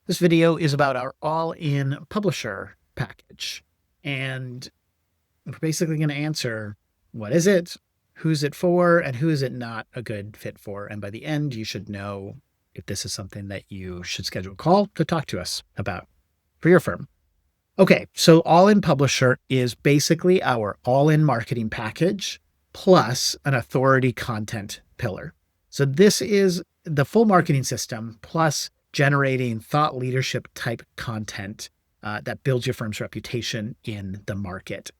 This video is about our all-in publisher package. And we're basically going to answer what is it, who's it for, and who is it not a good fit for. And by the end, you should know if this is something that you should schedule a call to talk to us about for your firm. Okay, so all-in publisher is basically our all-in marketing package plus an authority content pillar. So this is the full marketing system plus generating thought leadership type content that builds your firm's reputation in the market.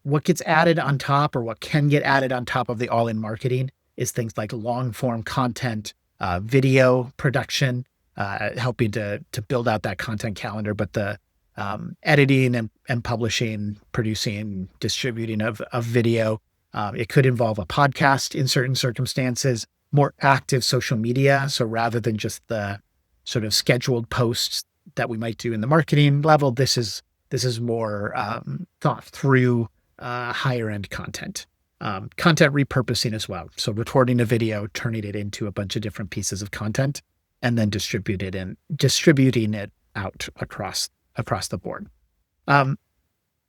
What gets added on top, or what can get added on top of the all-in marketing, is things like long form content, video production, helping to build out that content calendar, but the editing and publishing, producing, distributing of video. It could involve a podcast in certain circumstances, more active social media. So rather than just the sort of scheduled posts that we might do in the marketing level, this is more thought through higher end content. Content repurposing as well. So recording a video, turning it into a bunch of different pieces of content, and then distributing it out across the board.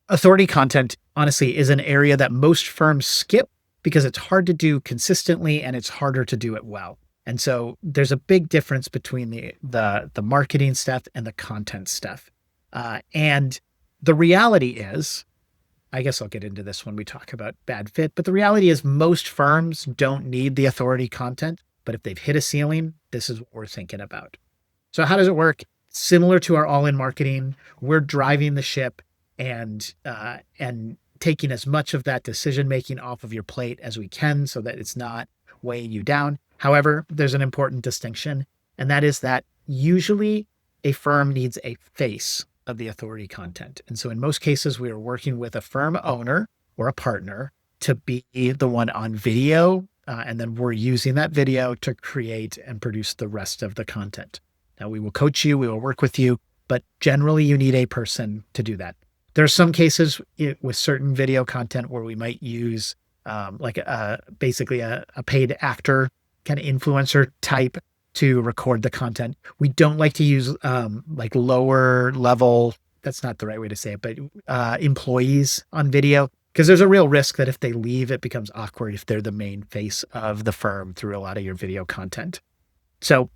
Authority content, honestly, is an area that most firms skip because it's hard to do consistently and it's harder to do it well. And so there's a big difference between the marketing stuff and the content stuff. And the reality is, I guess I'll get into this when we talk about bad fit, but the reality is most firms don't need the authority content, but if they've hit a ceiling, this is what we're thinking about. So how does it work? Similar to our all-in marketing, we're driving the ship and taking as much of that decision-making off of your plate as we can so that it's not weighing you down. However, there's an important distinction, and that is that usually a firm needs a face of the authority content. And so in most cases, we are working with a firm owner or a partner to be the one on video, and then we're using that video to create and produce the rest of the content. Now, we will coach you, we will work with you, but generally you need a person to do that. There are some cases with certain video content where we might use basically a paid actor, kind of influencer type, to record the content. We don't like to use like lower level, that's not the right way to say it, but employees on video, because there's a real risk that if they leave, it becomes awkward if they're the main face of the firm through a lot of your video content. So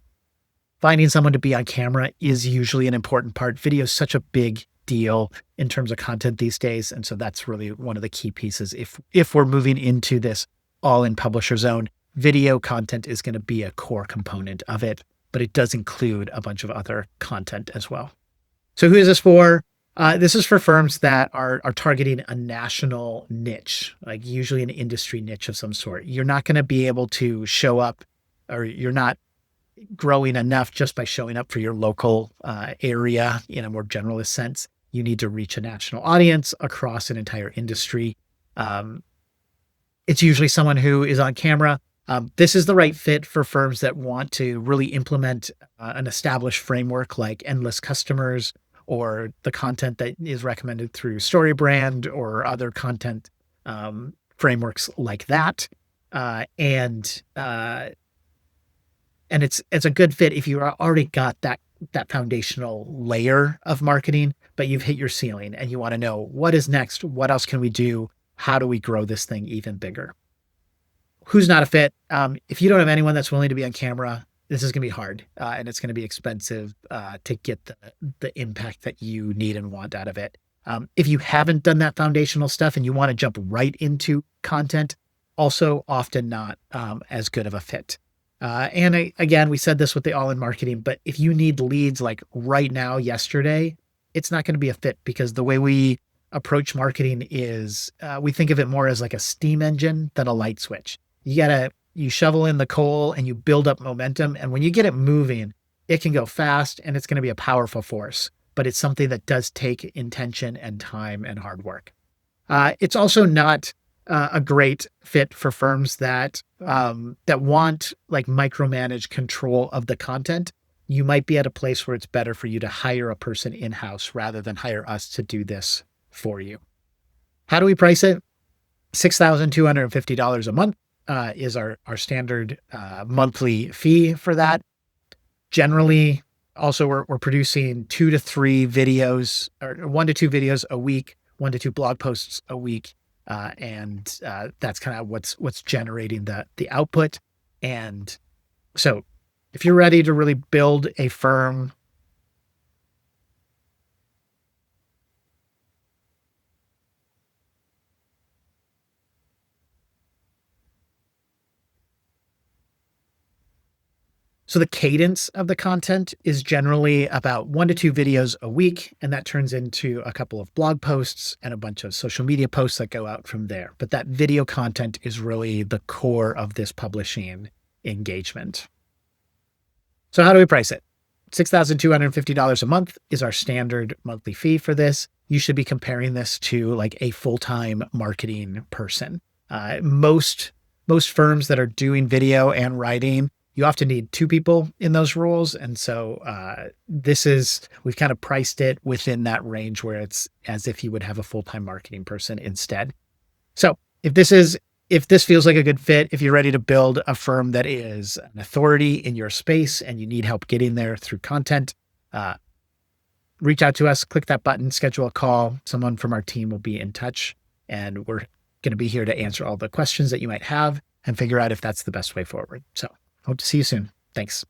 finding someone to be on camera is usually an important part. Video is such a big deal in terms of content these days. And so that's really one of the key pieces. If we're moving into this all-in publisher zone, video content is going to be a core component of it, but it does include a bunch of other content as well. So who is this for? This is for firms that are targeting a national niche, like usually an industry niche of some sort. You're not going to be able to show up, or you're not growing enough just by showing up for your local area in a more generalist sense. You need to reach a national audience across an entire industry. It's usually someone who is on camera. This is the right fit for firms that want to really implement an established framework like Endless Customers, or the content that is recommended through StoryBrand or other content frameworks like that. And it's a good fit if you already got that foundational layer of marketing, but you've hit your ceiling and you want to know what is next, what else can we do, how do we grow this thing even bigger? Who's not a fit? If you don't have anyone that's willing to be on camera, this is going to be hard, and it's going to be expensive to get the impact that you need and want out of it. If you haven't done that foundational stuff and you want to jump right into content, also often not as good of a fit. Again, we said this with the all-in marketing, but if you need leads like right now, yesterday, it's not going to be a fit, because the way we approach marketing is we think of it more as like a steam engine than a light switch. You shovel in the coal and you build up momentum. And when you get it moving, it can go fast and it's going to be a powerful force, but it's something that does take intention and time and hard work. It's also not a great fit for firms that want like micromanage control of the content. You might be at a place where it's better for you to hire a person in-house rather than hire us to do this for you. How do we price it? $6,250 a month is our standard monthly fee for that. Generally, Also, we're producing 2 to 3 videos or 1 to 2 videos a week, 1 to 2 blog posts a week. And that's kind of what's generating the output. And so if you're ready to really build a firm. So the cadence of the content is generally about 1 to 2 videos a week, and that turns into a couple of blog posts and a bunch of social media posts that go out from there. But that video content is really the core of this publishing engagement. So how do we price it? $6,250 a month is our standard monthly fee for this. You should be comparing this to like a full-time marketing person. Most firms that are doing video and writing, you often need 2 people in those roles. And so we've kind of priced it within that range where it's as if you would have a full-time marketing person instead. So if this feels like a good fit, if you're ready to build a firm that is an authority in your space and you need help getting there through content, reach out to us, click that button, schedule a call. Someone from our team will be in touch, and we're going to be here to answer all the questions that you might have and figure out if that's the best way forward. So hope to see you soon. Thanks.